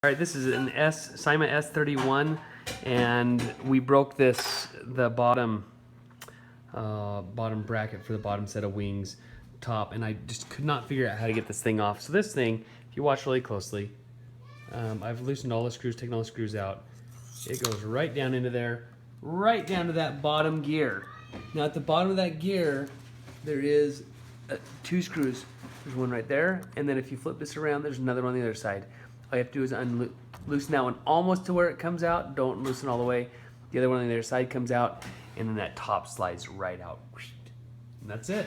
All right, this is an Syma S31, and we broke the bottom bracket for the bottom set of wings top, and I just could not figure out how to get this thing off. So this thing, if you watch really closely, I've loosened all the screws, taken all the screws out. It goes right down into there, right down to that bottom gear. Now at the bottom of that gear, there is two screws. There's one right there, and then if you flip this around, there's another one on the other side. All you have to do is loosen that one almost to where it comes out. Don't loosen all the way. The other one on the other side comes out, and then that top slides right out. And that's it.